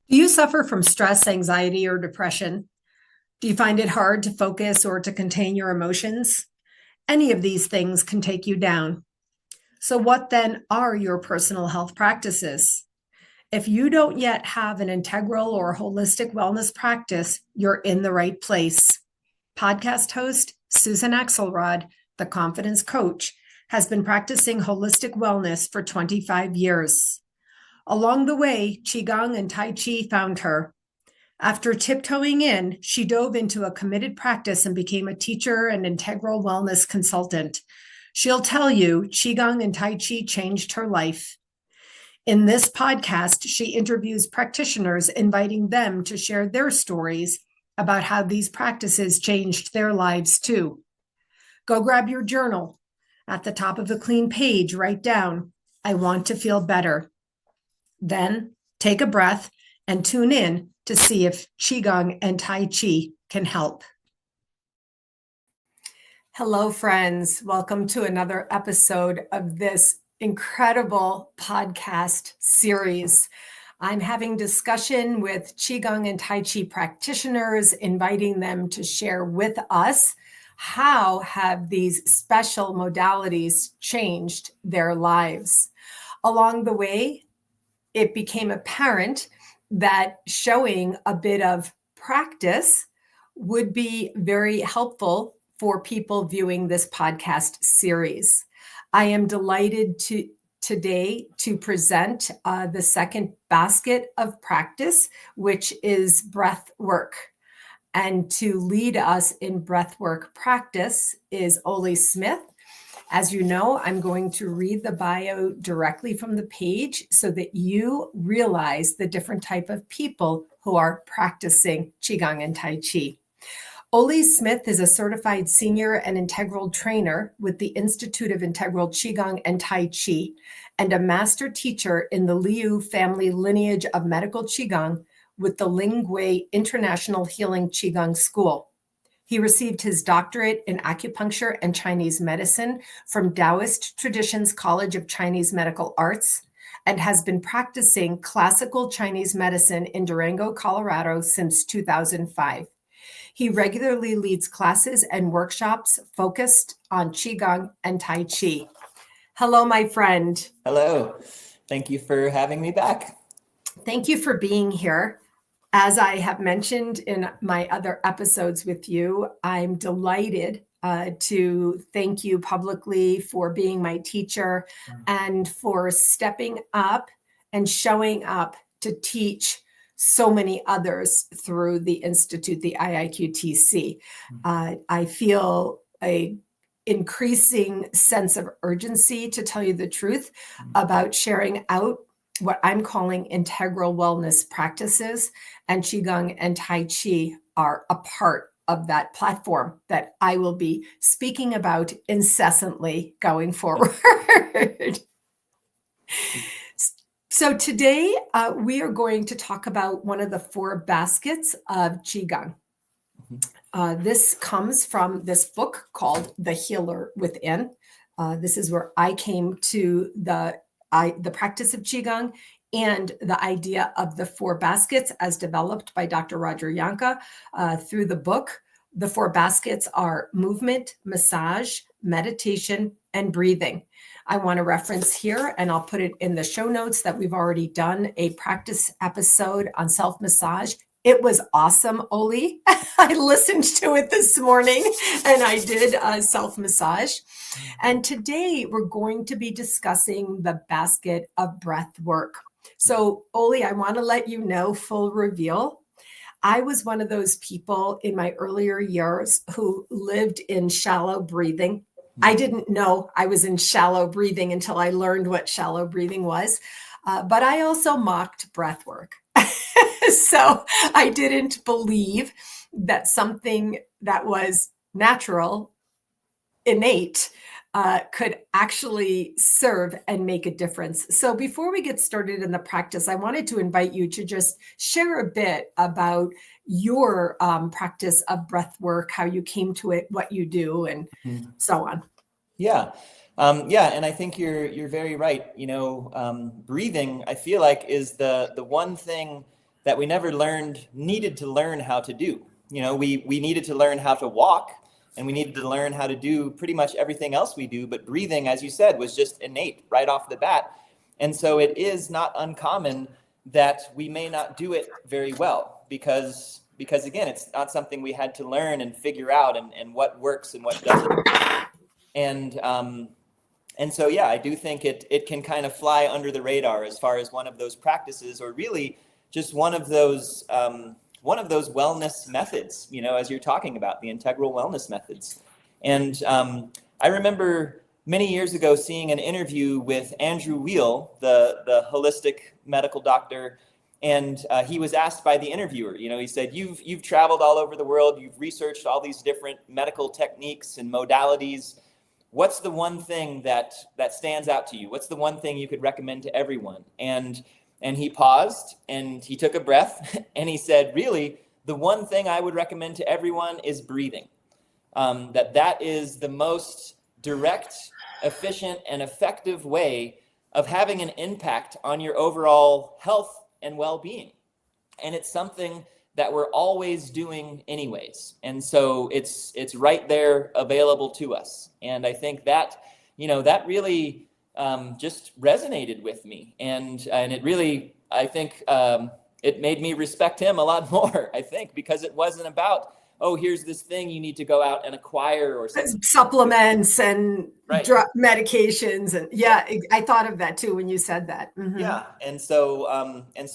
Do you suffer from stress, anxiety, or depression? Do you find it hard to focus or to contain your emotions? Any of these things can take you down. So, what then are your personal health practices? If you don't yet have an integral or holistic wellness practice, you're in the right place. Podcast host Susan Axelrod, the confidence coach, has been practicing holistic wellness for 25 years. Along the way, Qigong and Tai Chi found her. After tiptoeing in, she dove into a committed practice and became a teacher and integral wellness consultant. She'll tell you Qigong and Tai Chi changed her life. In this podcast, she interviews practitioners, inviting them to share their stories about how these practices changed their lives too. Go grab your journal. At the top of the clean page, write down, "I want to feel better." Then take a breath and tune in to see if Qigong and Tai Chi can help. Hello, friends. Welcome to another episode of this incredible podcast series. I'm having discussion with Qigong and Tai Chi practitioners, inviting them to share with us how have these special modalities changed their lives. Along the way, it became apparent that showing a bit of practice would be very helpful for people viewing this podcast series. I am delighted today to present the second basket of practice, which is breath work. And to lead us in breath work practice is Oli Smith. As you know, I'm going to read the bio directly from the page so that you realize the different type of people who are practicing Qigong and Tai Chi. Oli Smith is a certified senior and integral trainer with the Institute of Integral Qigong and Tai Chi and a master teacher in the Liu family lineage of medical Qigong with the Lingwei International Healing Qigong School. He received his doctorate in acupuncture and Chinese medicine from Taoist Traditions College of Chinese Medical Arts and has been practicing classical Chinese medicine in Durango, Colorado since 2005. He regularly leads classes and workshops focused on Qigong and Tai Chi. Hello, my friend. Hello. Thank you for having me back. Thank you for being here. As I have mentioned in my other episodes with you, I'm delighted to thank you publicly for being my teacher and for stepping up and showing up to teach so many others through the Institute, the IIQTC. I feel an increasing sense of urgency, to tell you the truth, about sharing out what I'm calling integral wellness practices, and Qigong and Tai Chi are a part of that platform that I will be speaking about incessantly going forward. So today we are going to talk about one of the four baskets of Qigong. This comes from this book called The Healer Within. This is where I came to the practice of Qigong and the idea of the four baskets as developed by Dr. Roger Yanka through the book. The four baskets are movement, massage, meditation, and breathing. I want to reference here, and I'll put it in the show notes, that we've already done a practice episode on self-massage. It was awesome, Oli. I listened to it this morning and I did a self-massage. And today we're going to be discussing the basket of breath work. So, Oli, I want to let you know, full reveal, I was one of those people in my earlier years who lived in shallow breathing. I didn't know I was in shallow breathing until I learned what shallow breathing was. But I also mocked breath work. So I didn't believe that something that was natural, innate, could actually serve and make a difference. So before we get started in the practice, I wanted to invite you to just share a bit about your practice of breath work, how you came to it, what you do, and so on. Yeah. And I think you're very right. Breathing, I feel like, is the one thing that we never needed to learn how to do. We needed to learn how to walk, and we needed to learn how to do pretty much everything else we do, but breathing, as you said, was just innate right off the bat. And so it is not uncommon that we may not do it very well because again, it's not something we had to learn and figure out, and what works and what doesn't. And so, yeah, I do think it can kind of fly under the radar as far as one of those practices, or really just one of those wellness methods, as you're talking about, the integral wellness methods. And I remember many years ago seeing an interview with Andrew Weil, the holistic medical doctor, and he was asked by the interviewer, he said, you've traveled all over the world, you've researched all these different medical techniques and modalities. What's the one thing that stands out to you? What's the one thing you could recommend to everyone? And he paused and he took a breath and he said, really, the one thing I would recommend to everyone is breathing. That is the most direct, efficient, and effective way of having an impact on your overall health and well-being. And it's something that we're always doing anyways. And so it's right there available to us. And I think that, that really just resonated with me. And it really, I think it made me respect him a lot more, I think, because it wasn't about, oh, here's this thing you need to go out and acquire or something. Supplements and right. Medications. And I thought of that too when you said that. Mm-hmm. Yeah. And so,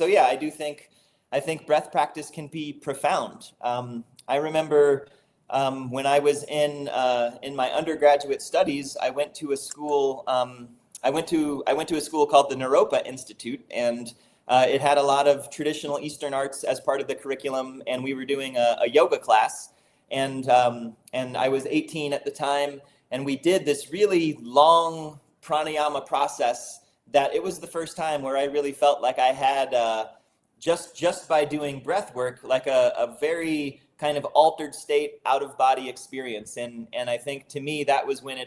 yeah, I think breath practice can be profound. I remember when I was in my undergraduate studies, I went to a school. I went to a school called the Naropa Institute, and it had a lot of traditional Eastern arts as part of the curriculum. And we were doing a yoga class, and I was 18 at the time, and we did this really long pranayama process. That it was the first time where I really felt like I had. Just by doing breath work, like a very kind of altered state, out of body experience. And I think to me, that was when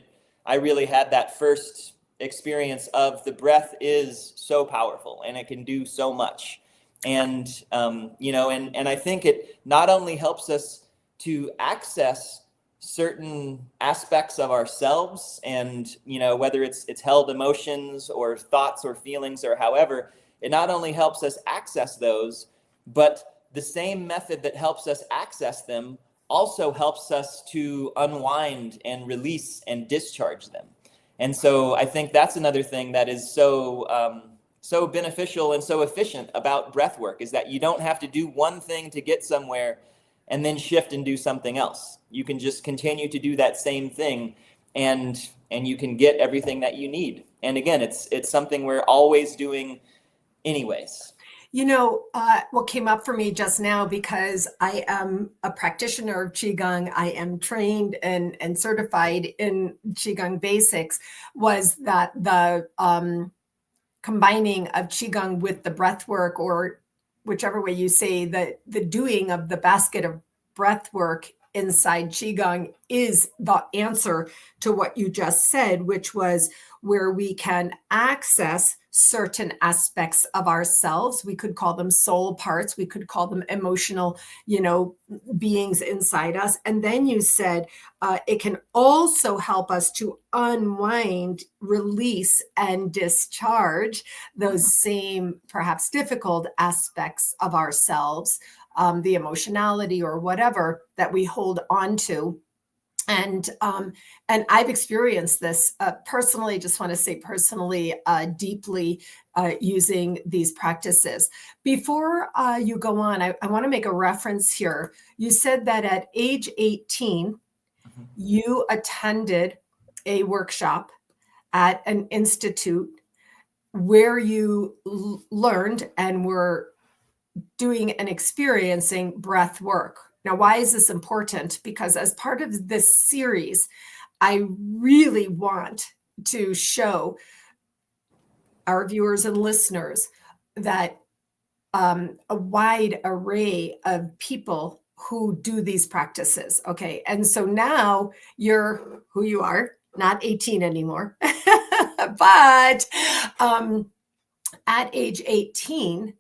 I really had that first experience of the breath is so powerful and it can do so much. And, and I think it not only helps us to access certain aspects of ourselves and, whether it's held emotions or thoughts or feelings or however, it not only helps us access those, but the same method that helps us access them also helps us to unwind and release and discharge them. And so I think that's another thing that is so beneficial and so efficient about breath work, is that you don't have to do one thing to get somewhere and then shift and do something else. You can just continue to do that same thing, and you can get everything that you need. And again, it's something we're always doing anyways. What came up for me just now, because I am a practitioner of Qigong, I am trained and certified in Qigong basics, was that the combining of Qigong with the breath work, or whichever way you say, the doing of the basket of breath work inside Qigong is the answer to what you just said, which was where we can access certain aspects of ourselves. We could call them soul parts. We could call them emotional, beings inside us. And then you said it can also help us to unwind, release, and discharge those same perhaps difficult aspects of ourselves, the emotionality or whatever that we hold on to. And I've experienced this personally, just want to say personally, deeply using these practices. Before you go on, I want to make a reference here. You said that at age 18, you attended a workshop at an institute where you learned and were doing and experiencing breath work. Now, why is this important? Because as part of this series, I really want to show our viewers and listeners that a wide array of people who do these practices. Okay. And so now you're who you are, not 18 anymore, but at age 18,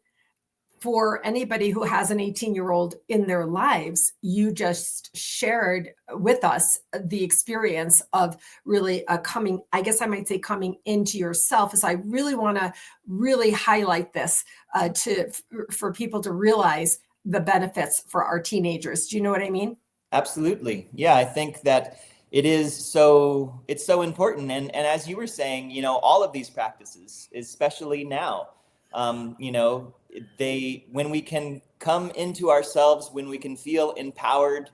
for anybody who has an 18-year-old in their lives, you just shared with us the experience of really coming, I guess I might say coming into yourself. As I really want to really highlight this for people to realize the benefits for our teenagers. Do you know what I mean? Absolutely. Yeah, I think that it's so important. And as you were saying, all of these practices, especially now, when we can come into ourselves, when we can feel empowered,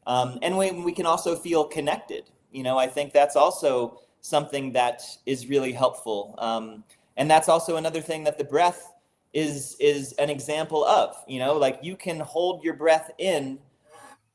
and when we can also feel connected, I think that's also something that is really helpful. And that's also another thing that the breath is an example of, like you can hold your breath in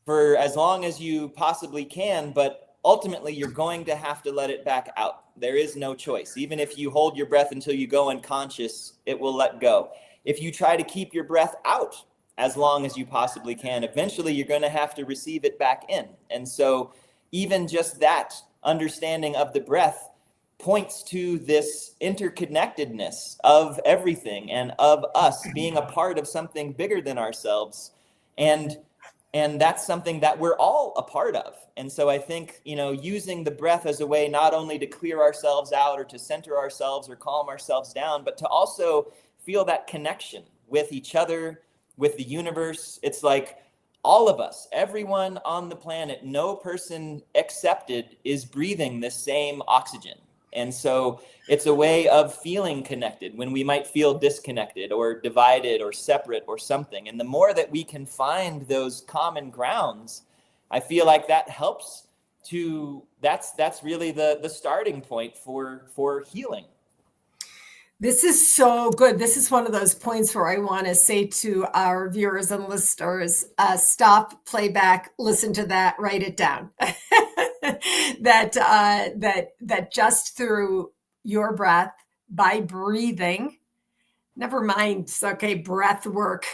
for as long as you possibly can, but ultimately you're going to have to let it back out. There is no choice. Even if you hold your breath until you go unconscious, it will let go. If you try to keep your breath out as long as you possibly can, eventually you're going to have to receive it back in. And so even just that understanding of the breath points to this interconnectedness of everything and of us being a part of something bigger than ourselves. And that's something that we're all a part of. And so I think, using the breath as a way not only to clear ourselves out or to center ourselves or calm ourselves down, but to also feel that connection with each other, with the universe. It's like all of us, everyone on the planet, no person excepted, is breathing the same oxygen. And so it's a way of feeling connected when we might feel disconnected or divided or separate or something. And the more that we can find those common grounds, I feel like that helps that's really the starting point for healing. This is so good. This is one of those points where I want to say to our viewers and listeners, stop, play back, listen to that, write it down. that just through your breath, by breathing, never mind, okay, breath work,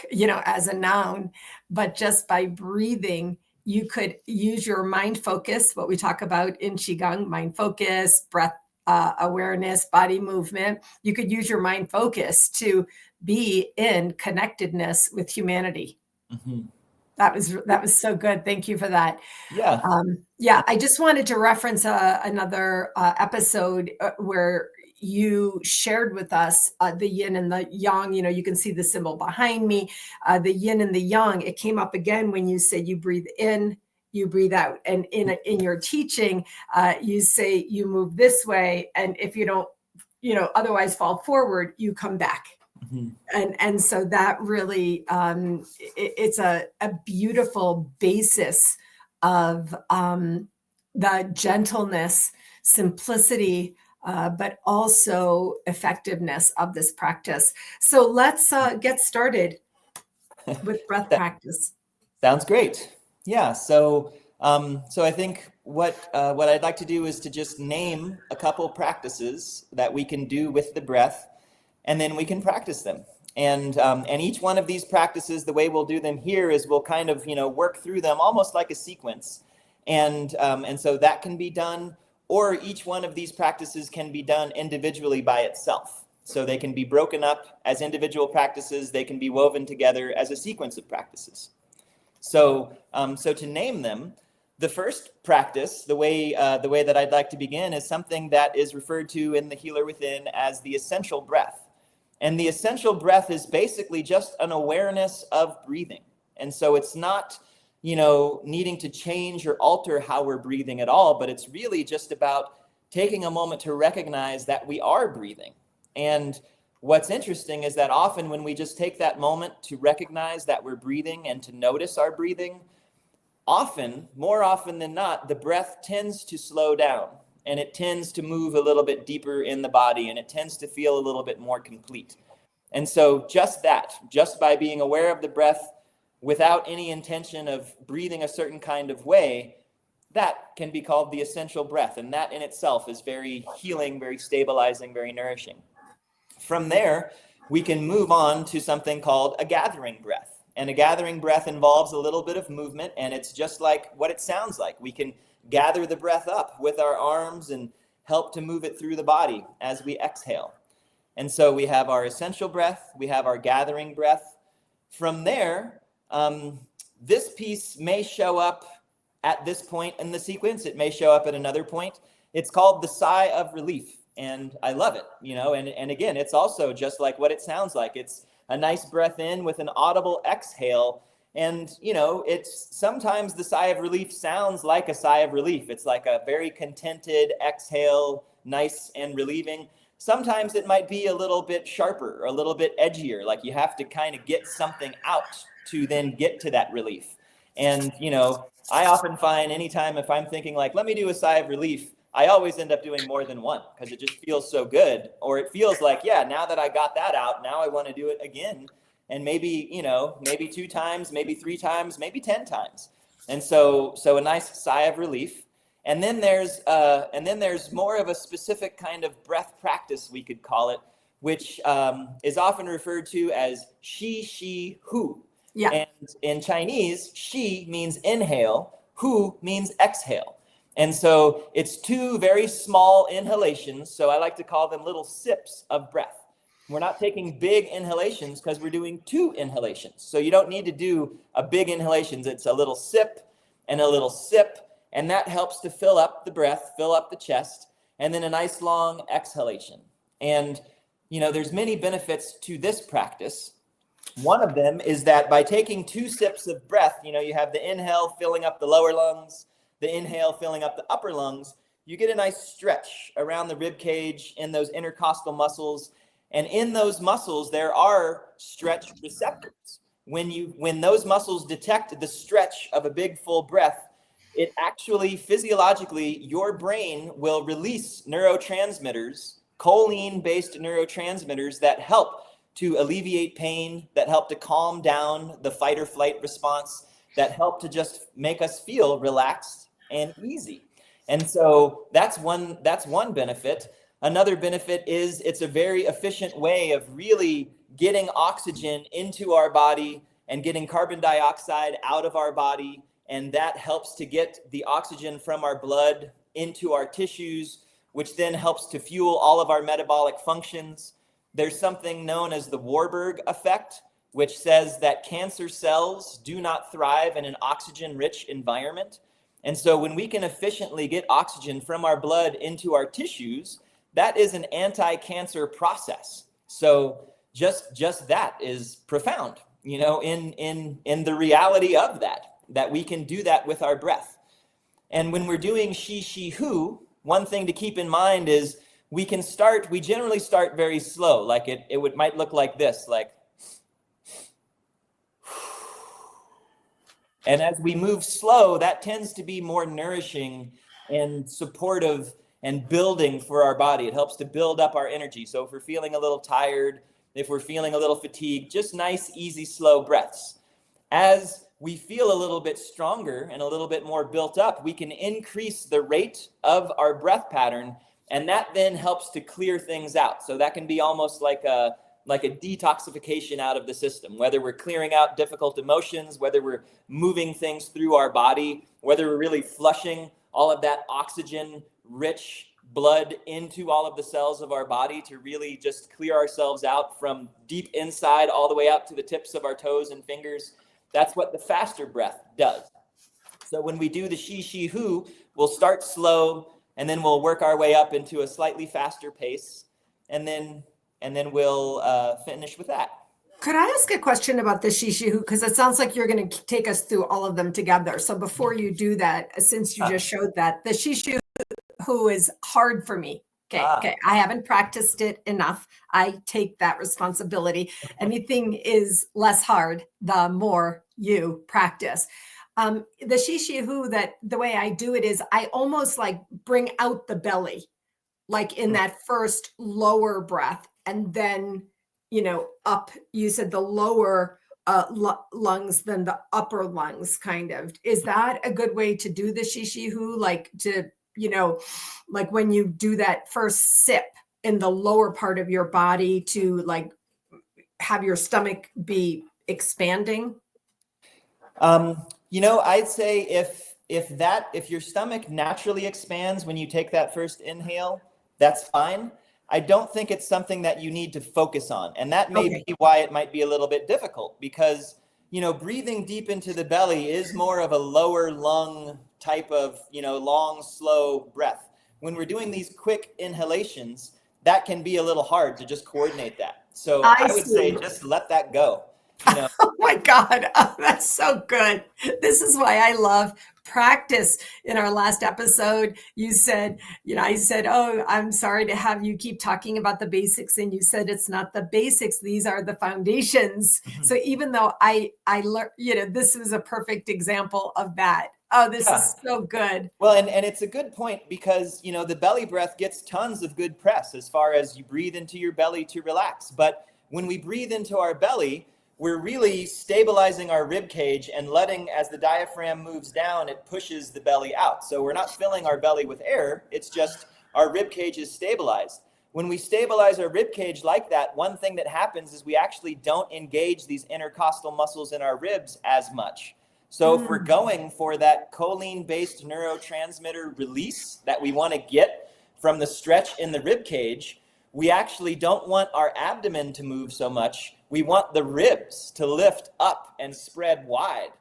as a noun, but just by breathing, you could use your mind focus, what we talk about in Qigong, mind focus, breath awareness, body movement. You could use your mind focus to be in connectedness with humanity. Mm-hmm. That was so good. Thank you for that. Yeah. I just wanted to reference another episode where you shared with us the yin and the yang. You can see the symbol behind me, the yin and the yang. It came up again when you said you breathe in, you breathe out. And in your teaching, you say you move this way. And if you don't, otherwise fall forward, you come back. Mm-hmm. And so that really, it's a beautiful basis of the gentleness, simplicity, but also effectiveness of this practice. So let's get started with breath practice. Sounds great. Yeah. So I think what I'd like to do is to just name a couple practices that we can do with the breath, and then we can practice them. And each one of these practices, the way we'll do them here is we'll kind of work through them almost like a sequence, and so that can be done, or each one of these practices can be done individually by itself. So they can be broken up as individual practices. They can be woven together as a sequence of practices. So to name them, the first practice, the way that I'd like to begin, is something that is referred to in the Healer Within as the essential breath. And the essential breath is basically just an awareness of breathing. And so it's not, needing to change or alter how we're breathing at all, but it's really just about taking a moment to recognize that we are breathing. And what's interesting is that often when we just take that moment to recognize that we're breathing and to notice our breathing, more often than not, the breath tends to slow down. And it tends to move a little bit deeper in the body, and it tends to feel a little bit more complete. And so just by being aware of the breath without any intention of breathing a certain kind of way, that can be called the essential breath. And that in itself is very healing, very stabilizing, very nourishing. From there, we can move on to something called a gathering breath. And a gathering breath involves a little bit of movement, and it's just like what it sounds like. We can gather the breath up with our arms and help to move it through the body as we exhale. And so we have our essential breath, we have our gathering breath. From there, this piece may show up at this point in the sequence. It may show up at another point. It's called the sigh of relief. And I love it, and again, it's also just like what it sounds like. It's a nice breath in with an audible exhale. And, it's sometimes the sigh of relief sounds like a sigh of relief. It's like a very contented exhale, nice and relieving. Sometimes it might be a little bit sharper, a little bit edgier, like you have to kind of get something out to then get to that relief. And, I often find anytime if I'm thinking like, let me do a sigh of relief, I always end up doing more than one because it just feels so good. Or it feels like, yeah, now that I got that out, now I want to do it again. And maybe, maybe 2 times, maybe 3 times, maybe 10 times. And so a nice sigh of relief. And then there's more of a specific kind of breath practice, we could call it, which is often referred to as shi, hu. Yeah. And in Chinese, shi means inhale, hu means exhale. And so it's 2 very small inhalations. So I like to call them little sips of breath. We're not taking big inhalations because we're doing 2 inhalations. So you don't need to do a big inhalations. It's a little sip and a little sip. And that helps to fill up the breath, fill up the chest, and then a nice long exhalation. And, there's many benefits to this practice. One of them is that by taking 2 sips of breath, you have the inhale filling up the lower lungs, the inhale filling up the upper lungs, you get a nice stretch around the rib cage in those intercostal muscles. And in those muscles, there are stretch receptors. When those muscles detect the stretch of a big full breath, it actually physiologically, your brain will release neurotransmitters, choline-based neurotransmitters that help to alleviate pain, that help to calm down the fight or flight response, that help to just make us feel relaxed and easy. And so that's one benefit. Another benefit is it's a very efficient way of really getting oxygen into our body and getting carbon dioxide out of our body. And that helps to get the oxygen from our blood into our tissues, which then helps to fuel all of our metabolic functions. There's something known as the Warburg effect, which says that cancer cells do not thrive in an oxygen-rich environment. And so when we can efficiently get oxygen from our blood into our tissues, that is an anti-cancer process. So just that is profound, in the reality of that we can do that with our breath. And when we're doing shi, hu, one thing to keep in mind is we generally start very slow, like it might look like this, like, and as we move slow, that tends to be more nourishing and supportive and building for our body. It helps to build up our energy. So if we're feeling a little tired, if we're feeling a little fatigued, just nice, easy, slow breaths. As we feel a little bit stronger and a little bit more built up, we can increase the rate of our breath pattern, and that then helps to clear things out. So that can be almost like a detoxification out of the system, whether we're clearing out difficult emotions, whether we're moving things through our body, whether we're really flushing all of that oxygen-rich blood into all of the cells of our body to really just clear ourselves out from deep inside all the way up to the tips of our toes and fingers. That's what the faster breath does. So when we do the shi, hu, we'll start slow, and then we'll work our way up into a slightly faster pace, and then we'll finish with that. Could I ask a question about the shi, hu? Because it sounds like you're going to take us through all of them together. So before you do that, since you just showed that, the shi, hu is hard for me. Okay. I haven't practiced it enough. I take that responsibility. Anything is less hard the more you practice. The shi, hu, that the way I do it is I almost like bring out the belly, like in that first lower breath, and then up. You said the lower lungs than the upper lungs, kind of. Is that a good way to do the shi, hu? Like to like when you do that first sip in the lower part of your body to like have your stomach be expanding? I'd say if your stomach naturally expands when you take that first inhale, that's fine. I don't think it's something that you need to focus on. And that may Okay. be why it might be a little bit difficult, because, breathing deep into the belly is more of a lower lung type of, long, slow breath. When we're doing these quick inhalations, that can be a little hard to just coordinate that. So I I would say see. just let that go. You know, Oh my God. Oh, that's so good. This is why I love practice. In our last episode, you said, I said, oh, I'm sorry to have you keep talking about the basics. And you said, it's not the basics. These are the foundations. So even though I learned, this was a perfect example of that. Oh, this yeah. is so good. Well, and it's a good point because, the belly breath gets tons of good press as far as you breathe into your belly to relax. But when we breathe into our belly, we're really stabilizing our rib cage and letting, as the diaphragm moves down, it pushes the belly out. So we're not filling our belly with air. It's just our rib cage is stabilized. When we stabilize our rib cage like that, one thing that happens is we actually don't engage these intercostal muscles in our ribs as much. So if we're going for that choline-based neurotransmitter release that we want to get from the stretch in the rib cage, we actually don't want our abdomen to move so much. We want the ribs to lift up and spread wide.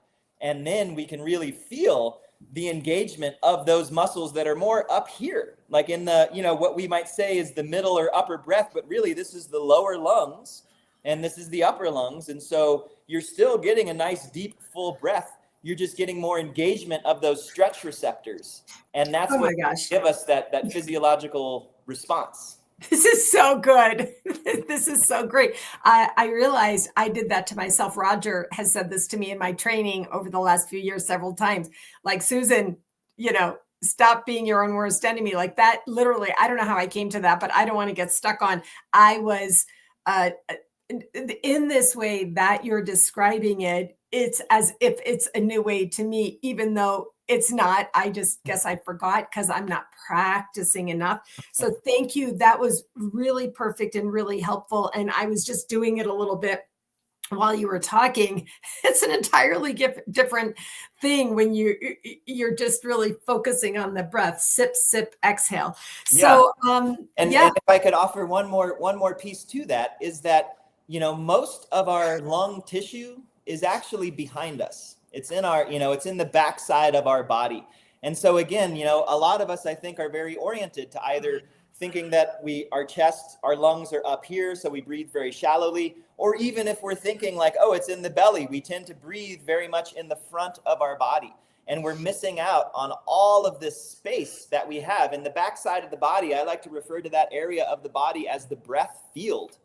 And then we can really feel the engagement of those muscles that are more up here, like in the, what we might say is the middle or upper breath, but really this is the lower lungs and this is the upper lungs. And so you're still getting a nice deep full breath. You're just getting more engagement of those stretch receptors. And that's Oh what my gosh. give us that physiological response. This is so good. This is so great. I realized I did that to myself. Roger has said this to me in my training over the last few years several times. Like, Susan, stop being your own worst enemy. Like that, literally, I don't know how I came to that, but I don't want to get stuck on. I was in this way that you're describing it. It's as if it's a new way to me, even though it's not. I just guess I forgot because I'm not practicing enough. So thank you. That was really perfect and really helpful. And I was just doing it a little bit while you were talking. It's an entirely different thing when you're just really focusing on the breath. Sip, sip, exhale. Yeah. So And if I could offer one more piece to that is that, most of our lung tissue is actually behind us. It's in our, it's in the backside of our body. And so again, a lot of us, I think, are very oriented to either thinking that our chest, our lungs are up here, so we breathe very shallowly, or even if we're thinking like, oh, it's in the belly, we tend to breathe very much in the front of our body. And we're missing out on all of this space that we have in the backside of the body. I like to refer to that area of the body as the breath field.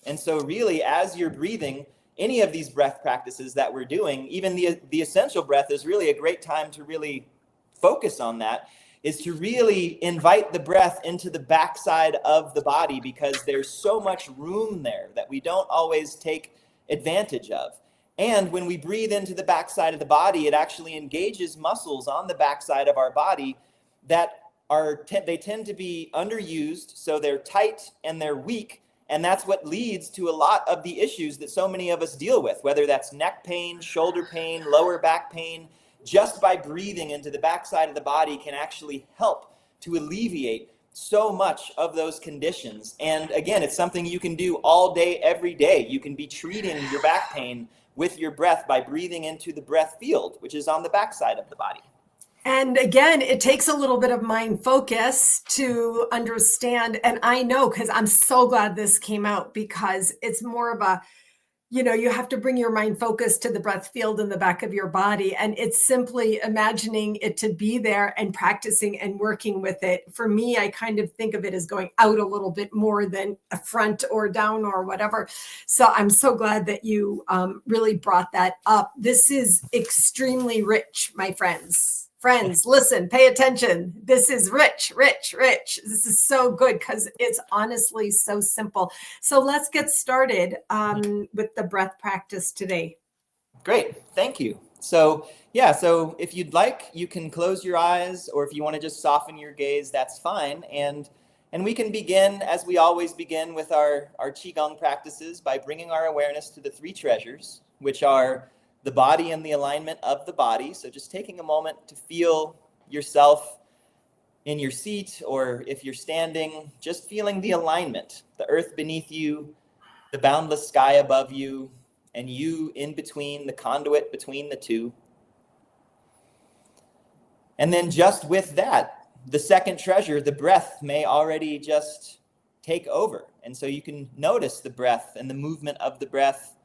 And so really, as you're breathing, any of these breath practices that we're doing, even the essential breath is really a great time to really focus on that, is to really invite the breath into the backside of the body, because there's so much room there that we don't always take advantage of. And when we breathe into the backside of the body, it actually engages muscles on the backside of our body that they tend to be underused, so they're tight and they're weak. And that's what leads to a lot of the issues that so many of us deal with, whether that's neck pain, shoulder pain, lower back pain. Just by breathing into the backside of the body can actually help to alleviate so much of those conditions. And again, it's something you can do all day, every day. You can be treating your back pain with your breath by breathing into the breath field, which is on the backside of the body. And again, it takes a little bit of mind focus to understand. And I know, because I'm so glad this came out, because it's more of a, you have to bring your mind focus to the breath field in the back of your body. And it's simply imagining it to be there and practicing and working with it. For me, I kind of think of it as going out a little bit more than a front or down or whatever. So I'm so glad that you really brought that up. This is extremely rich, my friends. Friends, listen, pay attention. This is rich, rich, rich. This is so good because it's honestly so simple. So let's get started with the breath practice today. Great, thank you. So if you'd like, you can close your eyes, or if you want to just soften your gaze, that's fine. And we can begin, as we always begin, with our Qigong practices by bringing our awareness to the three treasures, which are the body and the alignment of the body. So just taking a moment to feel yourself in your seat or if you're standing, just feeling the alignment, the earth beneath you, the boundless sky above you, and you in between, the conduit between the two. And then just with that, the second treasure, the breath, may already just take over. And so you can notice the breath and the movement of the breath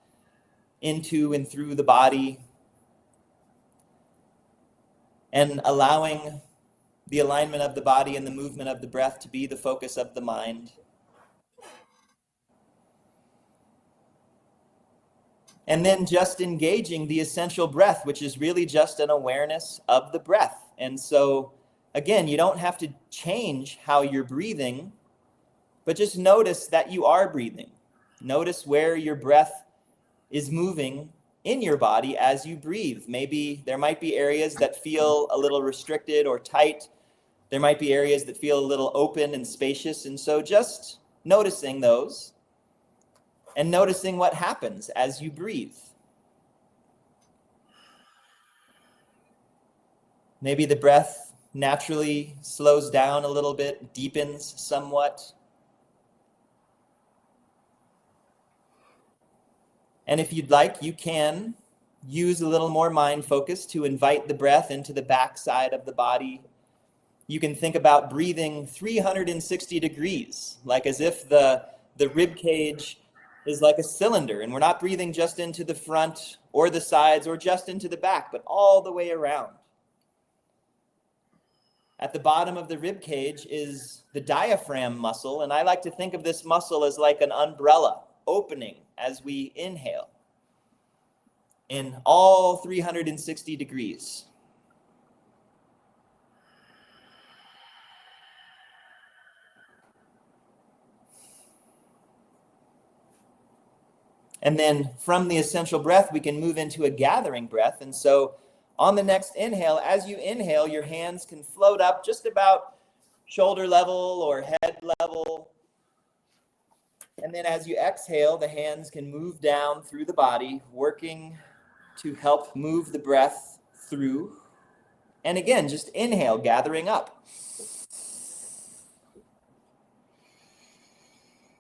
into and through the body, and allowing the alignment of the body and the movement of the breath to be the focus of the mind. And then just engaging the essential breath, which is really just an awareness of the breath. And so, again, you don't have to change how you're breathing, but just notice that you are breathing. Notice where your breath is moving in your body as you breathe. Maybe there might be areas that feel a little restricted or tight. There might be areas that feel a little open and spacious. And so just noticing those and noticing what happens as you breathe. Maybe the breath naturally slows down a little bit, deepens somewhat. And if you'd like, you can use a little more mind focus to invite the breath into the backside of the body. You can think about breathing 360 degrees, like as if the rib cage is like a cylinder, and we're not breathing just into the front or the sides or just into the back, but all the way around. At the bottom of the rib cage is the diaphragm muscle, and I like to think of this muscle as like an umbrella opening as we inhale in all 360 degrees. And then from the essential breath, we can move into a gathering breath. And so on the next inhale, as you inhale, your hands can float up just about shoulder level or head level. And then as you exhale, the hands can move down through the body, working to help move the breath through. And again, just inhale, gathering up.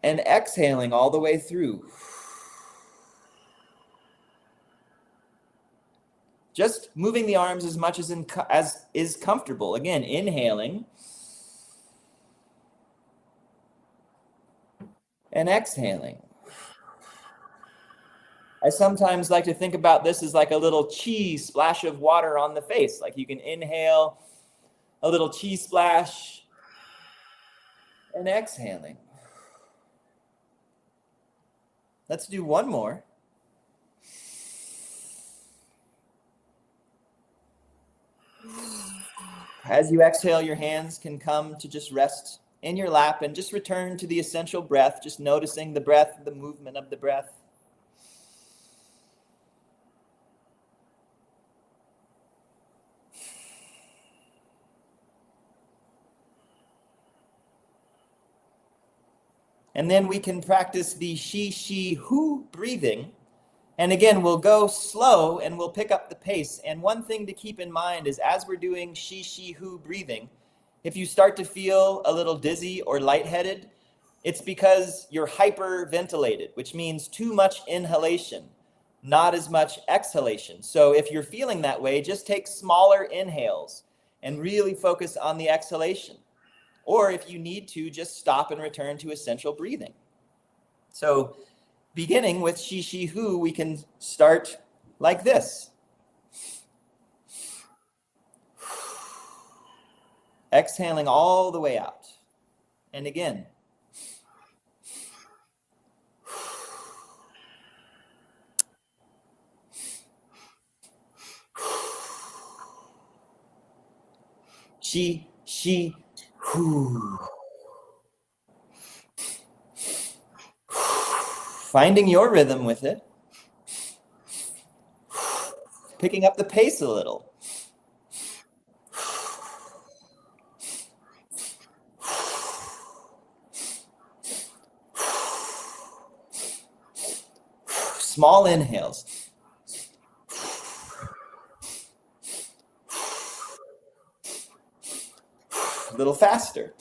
And exhaling all the way through. Just moving the arms as much as is comfortable. Again, inhaling. And exhaling. I sometimes like to think about this as like a little chi splash of water on the face. Like you can inhale a little chi splash and exhaling. Let's do one more. As you exhale, your hands can come to just rest in your lap and just return to the essential breath, just noticing the breath, the movement of the breath. And then we can practice the shi, shi, hu breathing. And again, we'll go slow and we'll pick up the pace. And one thing to keep in mind is as we're doing shi, shi, hu breathing, if you start to feel a little dizzy or lightheaded, it's because you're hyperventilated, which means too much inhalation, not as much exhalation. So if you're feeling that way, just take smaller inhales and really focus on the exhalation. Or if you need to, just stop and return to essential breathing. So beginning with shi, shi, hu, we can start like this. Exhaling all the way out. And again. Shi, shi, hu. Finding your rhythm with it. Picking up the pace a little. Small inhales. little faster.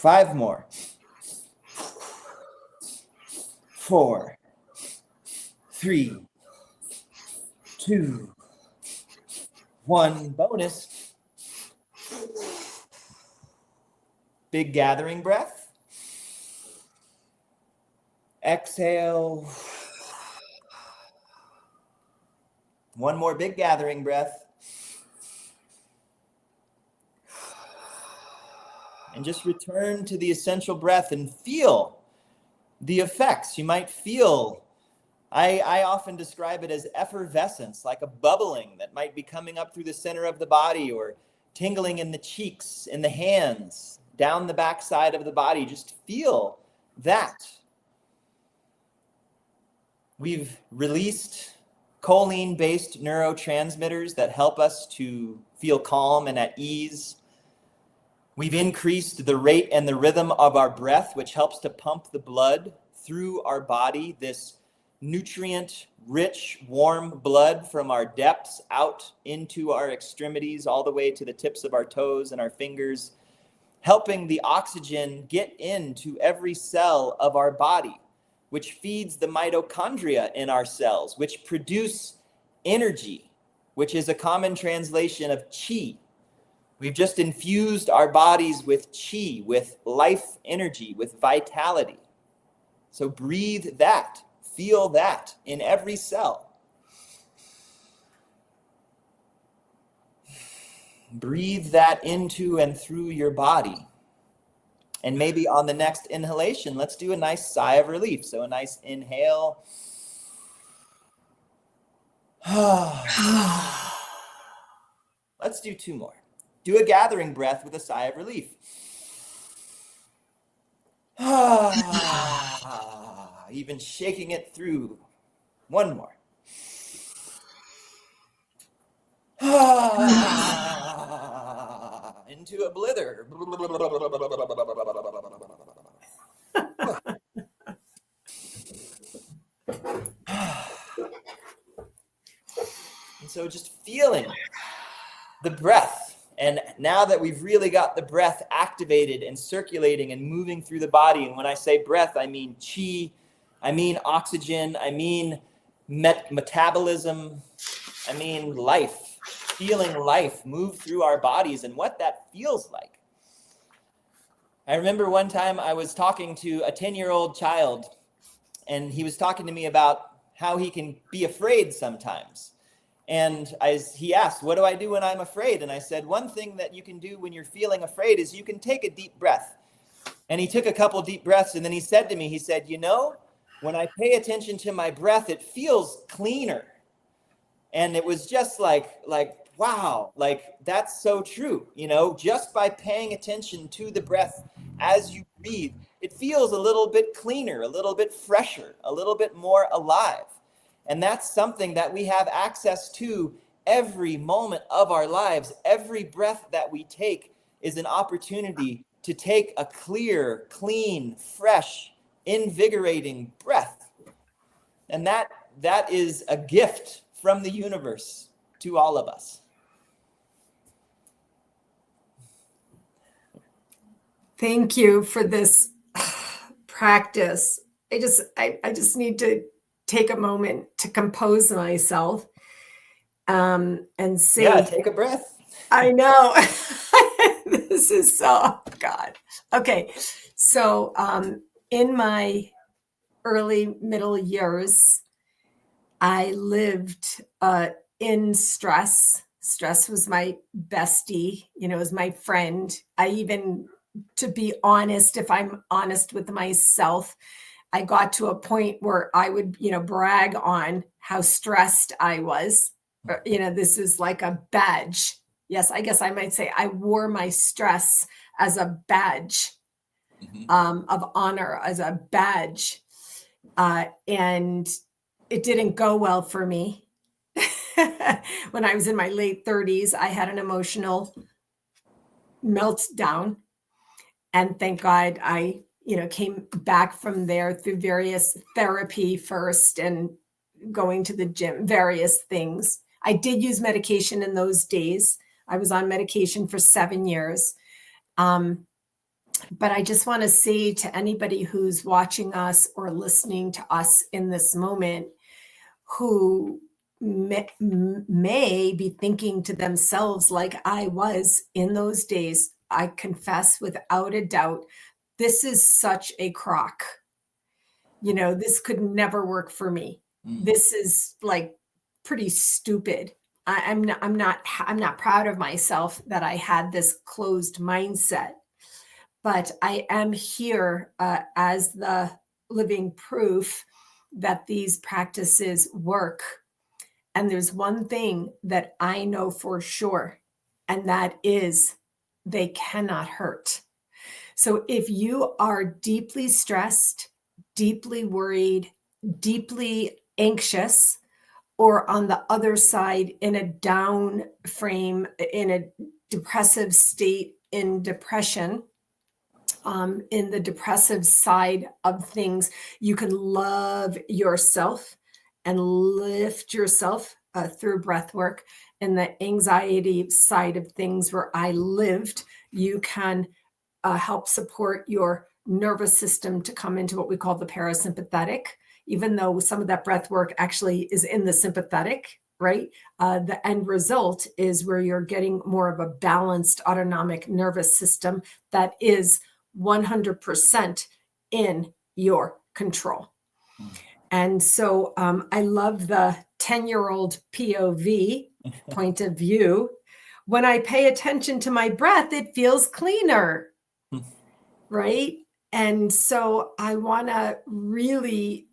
5 more. 4, 3, 2, 1. Bonus. Big gathering breath. Exhale. One more big gathering breath. And just return to the essential breath and feel the effects. You might feel, I often describe it as effervescence, like a bubbling that might be coming up through the center of the body, or tingling in the cheeks, in the hands, down the backside of the body. Just feel that. We've released choline-based neurotransmitters that help us to feel calm and at ease. We've increased the rate and the rhythm of our breath, which helps to pump the blood through our body, this nutrient-rich, warm blood from our depths out into our extremities, all the way to the tips of our toes and our fingers, helping the oxygen get into every cell of our body, which feeds the mitochondria in our cells, which produce energy, which is a common translation of qi. We've just infused our bodies with qi, with life energy, with vitality. So breathe that, feel that in every cell. Breathe that into and through your body. And maybe on the next inhalation, let's do a nice sigh of relief. So a nice inhale. Let's do 2 more. Do a gathering breath with a sigh of relief. Even shaking it through. 1 more. Into a blither. And so just feeling the breath. And now that we've really got the breath activated and circulating and moving through the body, and when I say breath, I mean qi, I mean oxygen, I mean metabolism, I mean life, feeling life move through our bodies and what that feels like. I remember one time I was talking to a 10-year-old child, and he was talking to me about how he can be afraid sometimes. And he asked, what do I do when I'm afraid? And I said, one thing that you can do when you're feeling afraid is you can take a deep breath. And he took a couple deep breaths, and then he said to me, he said, when I pay attention to my breath, it feels cleaner. And it was just like, wow, like that's so true. Just by paying attention to the breath as you breathe, it feels a little bit cleaner, a little bit fresher, a little bit more alive. And that's something that we have access to every moment of our lives. Every breath that we take is an opportunity to take a clear, clean, fresh, invigorating breath. And that is a gift from the universe to all of us. Thank you for this practice. I just need to take a moment to compose myself and say, yeah, take a breath. I know. This is so, God. Okay. So in my early middle years, I lived in stress. Stress was my bestie, was my friend. To be honest, if I'm honest with myself, I got to a point where I would, brag on how stressed I was. This is like a badge. Yes, I guess I might say I wore my stress as a badge of honor, as a badge. And it didn't go well for me. When I was in my late 30s, I had an emotional meltdown. And thank God I came back from there through various therapy first and going to the gym, various things. I did use medication in those days. I was on medication for 7 years. But I just want to say to anybody who's watching us or listening to us in this moment, who may be thinking to themselves, like I was in those days, I confess without a doubt, this is such a crock. This could never work for me. This is like pretty stupid. I'm not proud of myself that I had this closed mindset, but I am here as the living proof that these practices work. And there's one thing that I know for sure, and that is they cannot hurt. So if you are deeply stressed, deeply worried, deeply anxious, or on the other side in a down frame, in a depressive state, in depression, in the depressive side of things, you can love yourself and lift yourself through breath work. In the anxiety side of things where I lived, you can help support your nervous system to come into what we call the parasympathetic, even though some of that breath work actually is in the sympathetic, right? The end result is where you're getting more of a balanced autonomic nervous system that is 100% in your control. And so I love the 10-year-old POV, point of view. When I pay attention to my breath, it feels cleaner, right? And so I want to really,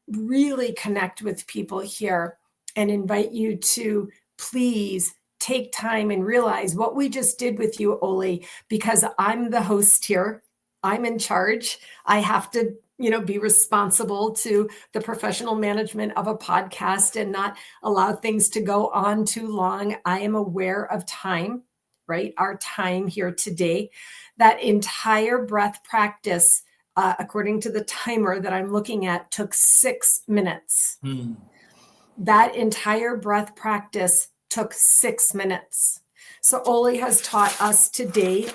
really connect with people here and invite you to please take time and realize what we just did with you, Oli, because I'm the host here. I'm in charge. I have to, be responsible to the professional management of a podcast and not allow things to go on too long. I am aware of time, right? Our time here today. That entire breath practice, according to the timer that I'm looking at, took 6 minutes. That entire breath practice took 6 minutes. So Oli has taught us today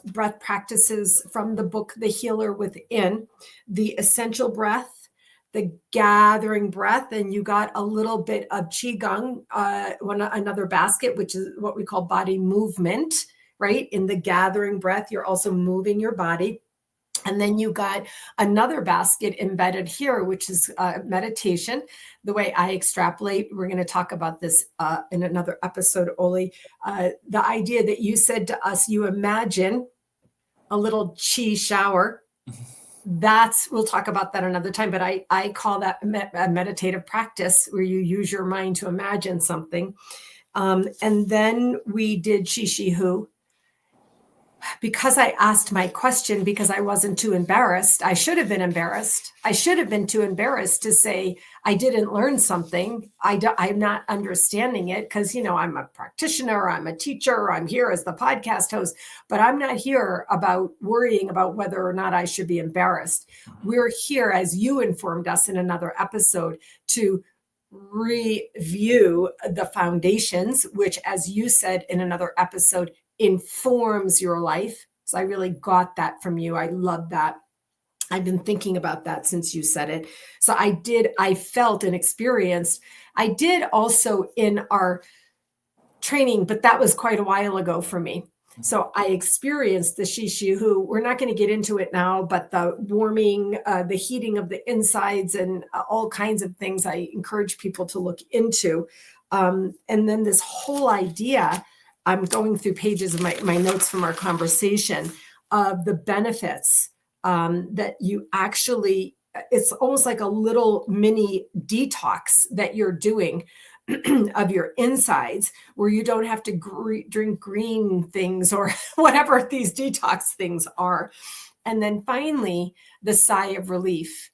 breath practices from the book, The Healer Within, the essential breath, the gathering breath, and you got a little bit of Qigong, another basket, which is what we call body movement, right? In the gathering breath, you're also moving your body. And then you got another basket embedded here, which is meditation. The way I extrapolate, we're going to talk about this in another episode, Oli. The idea that you said to us, you imagine a little chi shower. We'll talk about that another time, but I call that a meditative practice where you use your mind to imagine something. And then we did Shi Hu. Because I asked my question, because I wasn't too embarrassed. I should have been embarrassed. I should have been too embarrassed to say, I didn't learn something. I'm not understanding it because, I'm a practitioner, I'm a teacher, I'm here as the podcast host, but I'm not here about worrying about whether or not I should be embarrassed. We're here, as you informed us in another episode, to review the foundations, which, as you said in another episode, informs your life. So I really got that from you. I love that. I've been thinking about that since you said it. So I felt and experienced. I did also in our training, but that was quite a while ago for me. So I experienced the Shi Hu. We're not going to get into it now, but the warming, the heating of the insides and all kinds of things I encourage people to look into. And then this whole idea, I'm going through pages of my notes from our conversation of the benefits that you actually, it's almost like a little mini detox that you're doing of your insides, where you don't have to drink green things or whatever these detox things are. And then finally, the sigh of relief.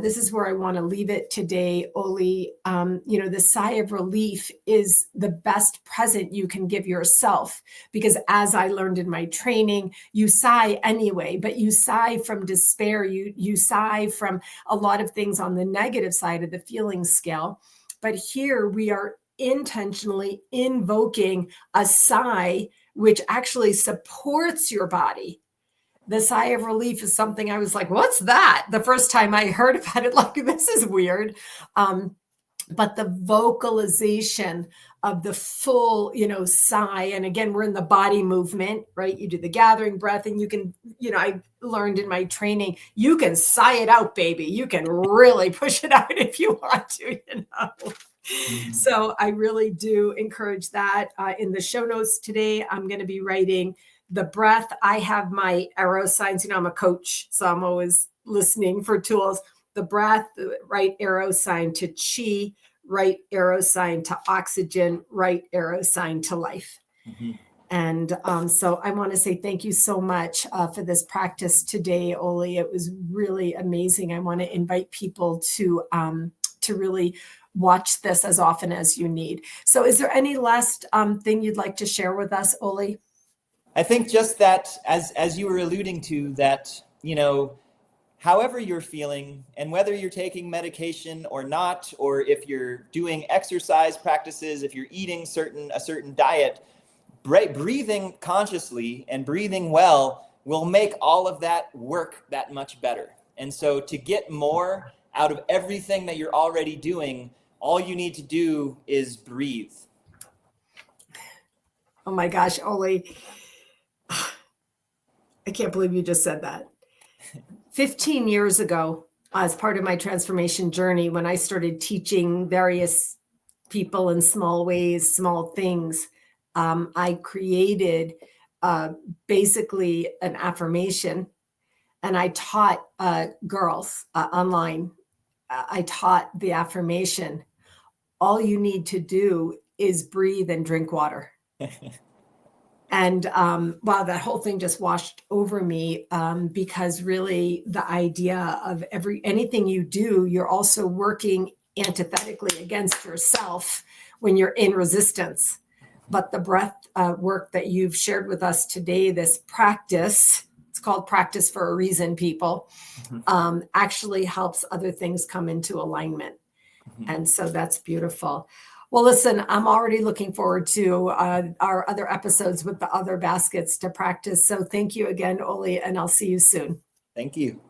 This is where I want to leave it today, Oli. The sigh of relief is the best present you can give yourself, because as I learned in my training, you sigh anyway, but you sigh from despair. You sigh from a lot of things on the negative side of the feeling scale. But here we are intentionally invoking a sigh, which actually supports your body. The sigh of relief is something I was like, what's that? The first time I heard about it, like, this is weird. But the vocalization of the full, sigh. And again, we're in the body movement, right? You do the gathering breath, and you can, I learned in my training, you can sigh it out, baby. You can really push it out if you want to, So I really do encourage that. In the show notes today, I'm going to be writing the breath. I have my arrow signs. I'm a coach, so I'm always listening for tools. The breath, the right arrow sign to chi, right arrow sign to oxygen, right arrow sign to life. Mm-hmm. And so I want to say thank you so much for this practice today, Oli. It was really amazing. I want to invite people to really watch this as often as you need. So is there any last thing you'd like to share with us, Oli? I think just that, as you were alluding to, that, however you're feeling, and whether you're taking medication or not, or if you're doing exercise practices, if you're eating a certain diet, breathing consciously and breathing well will make all of that work that much better. And so to get more out of everything that you're already doing, all you need to do is breathe. Oh my gosh, Oli. I can't believe you just said that. 15 years ago, as part of my transformation journey, when I started teaching various people in small ways, small things, I created basically an affirmation, and I taught girls online. I taught the affirmation: all you need to do is breathe and drink water. And wow, that whole thing just washed over me, because really the idea of anything you do, you're also working antithetically against yourself when you're in resistance. But the breath work that you've shared with us today, this practice, it's called practice for a reason, people, actually helps other things come into alignment. And so that's beautiful. Well, listen, I'm already looking forward to our other episodes with the other baskets to practice. So thank you again, Oli, and I'll see you soon. Thank you.